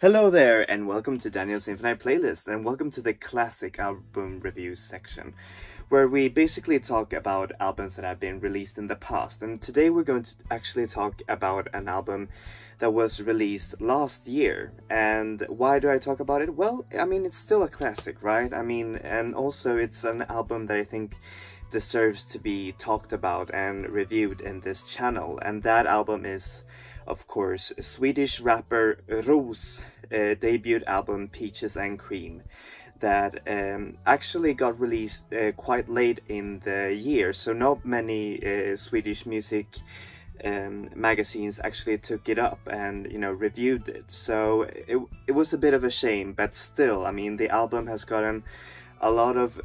Hello there, and welcome to Daniel's Infinite Playlist, and welcome to the classic album reviews section, where we basically talk about albums that have been released in the past. And today we're going to actually talk about an album that was released last year. And why do I talk about it? Well, I mean, it's still a classic, right? I mean, and also it's an album that I think deserves to be talked about and reviewed in this channel, and that album is, of course, Swedish rapper Ros debut album Peaches and Cream, that actually got released quite late in the year, so not many Swedish music magazines actually took it up and, you know, reviewed it. So it was a bit of a shame, but still, I mean, the album has gotten a lot of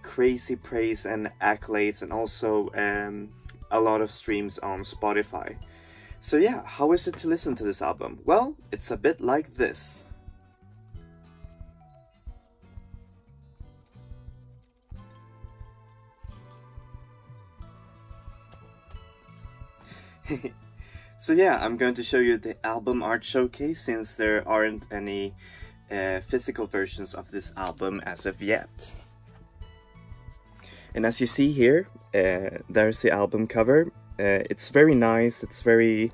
crazy praise and accolades, and also a lot of streams on Spotify. So yeah, how is it to listen to this album? Well, it's a bit like this. So yeah, I'm going to show you the album art showcase, since there aren't any physical versions of this album as of yet. And as you see here, there's the album cover. It's very nice. It's very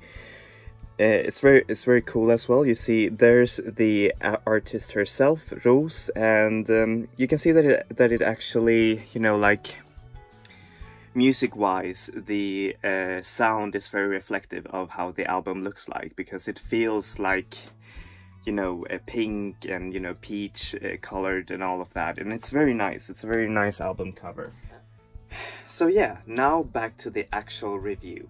cool as well. You see, there's the artist herself, Ros, and you can see that it actually, you know, like, music-wise, the sound is very reflective of how the album looks like, because it feels like, you know, pink and, you know, peach colored and all of that, and it's very nice. It's a very nice album cover. So yeah, now back to the actual review.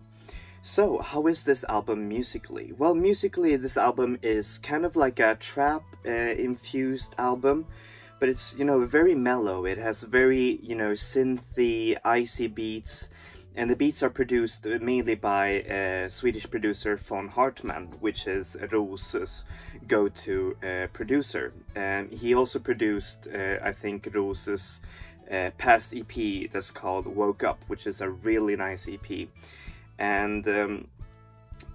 So, how is this album musically? Well, musically, this album is kind of like a trap infused album, but it's, you know, very mellow. It has very, you know, synthy, icy beats, and the beats are produced mainly by Swedish producer von Hartman, which is Ros's go-to producer. And he also produced, I think, Ros's past EP that's called Woke Up, which is a really nice EP. And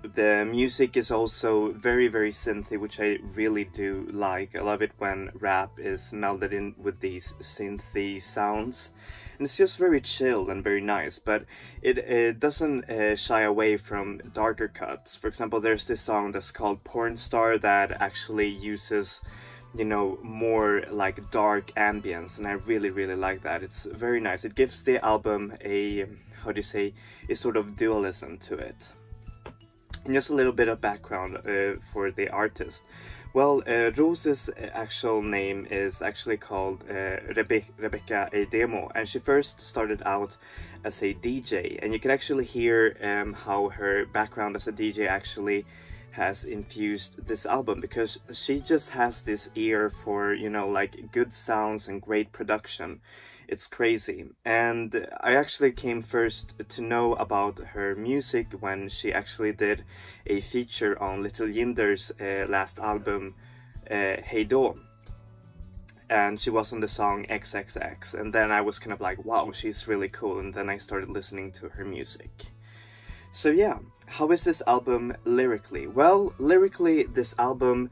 the music is also very, very synthy, which I really do like. I love it when rap is melded in with these synthy sounds, and it's just very chill and very nice. But it doesn't shy away from darker cuts. For example, there's this song that's called Porn Star that actually uses, you know, more like dark ambience, and I really, really like that. It's very nice. It gives the album a, how do you say, a sort of dualism to it. And just a little bit of background for the artist. Well, Rose's actual name is actually called Rebecca Demo, and she first started out as a DJ, and you can actually hear how her background as a DJ actually has infused this album, because she just has this ear for, you know, like, good sounds and great production. It's crazy. And I actually came first to know about her music when she actually did a feature on Little Jinder's last album, Hey Då. And she was on the song XXX, and then I was kind of like, wow, she's really cool, and then I started listening to her music. So yeah, how is this album lyrically? Well, lyrically, this album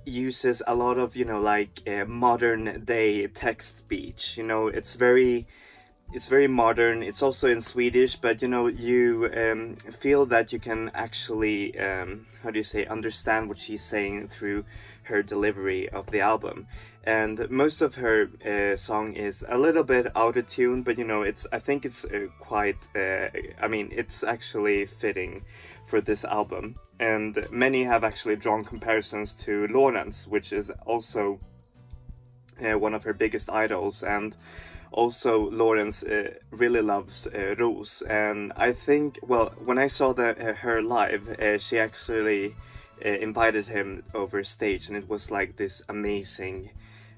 uses a lot of, you know, like modern day text speech. You know, it's very modern. It's also in Swedish, but, you know, you feel that you can actually, how do you say, understand what she's saying through her delivery of the album. And most of her song is a little bit out of tune, but, you know, I think it's quite, I mean, it's actually fitting for this album. And many have actually drawn comparisons to Lawrence, which is also one of her biggest idols. And also Lawrence really loves Ros. And I think, well, when I saw her live, she actually invited him over stage, and it was like this amazing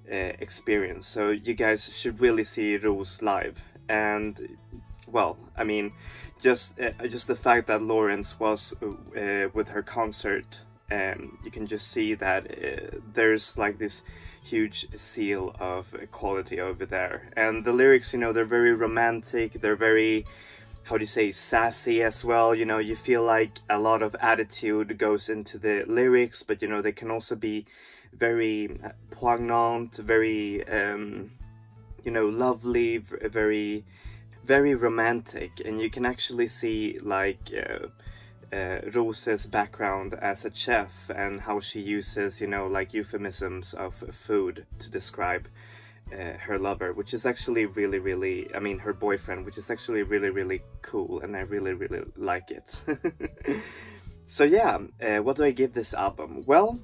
experience. So you guys should really see Ros live. And, well, I mean, just the fact that Lawrence was with her concert, you can just see that there's like this huge seal of quality over there. And the lyrics, you know, they're very romantic, they're very how do you say, sassy as well. You know, you feel like a lot of attitude goes into the lyrics, but you know, they can also be very poignant, very you know, lovely, very romantic. And you can actually see like Rose's background as a chef and how she uses, you know, like euphemisms of food to describe her lover, which is actually really, I mean, her boyfriend, which is actually really cool, and I really like it. So yeah, what do I give this album? Well,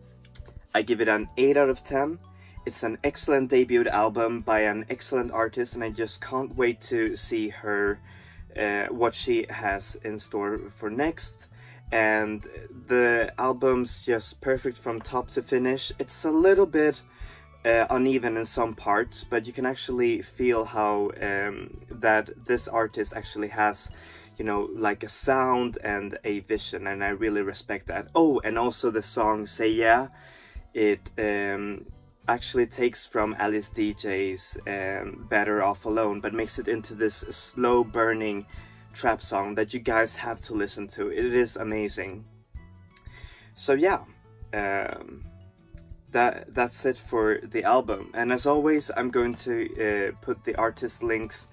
I give it an 8 out of 10. It's an excellent debut album by an excellent artist, and I just can't wait to see her, what she has in store for next. And the album's just perfect from top to finish. It's a little bit uneven in some parts, but you can actually feel how that this artist actually has, you know, like a sound and a vision, and I really respect that. Oh, and also the song Say Yeah, it actually takes from Alice DJ's Better Off Alone, but makes it into this slow burning trap song that you guys have to listen to. It is amazing. So yeah, that's it for the album, and as always I'm going to put the artist links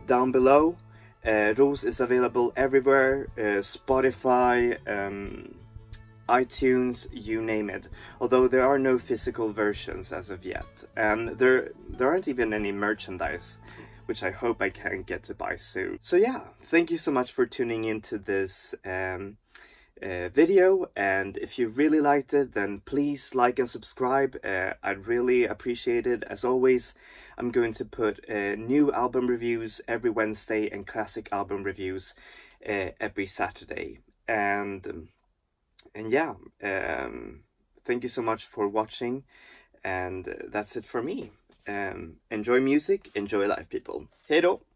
down below. Rose is available everywhere, Spotify, iTunes, you name it, although there are no physical versions as of yet, and there aren't even any merchandise, which I hope I can get to buy soon. So yeah, thank you so much for tuning into this video, and if you really liked it, then please like and subscribe. I'd really appreciate it. As always, I'm going to put new album reviews every Wednesday and classic album reviews every Saturday. And yeah, thank you so much for watching, and that's it for me. Enjoy music, enjoy life, people. Hej då!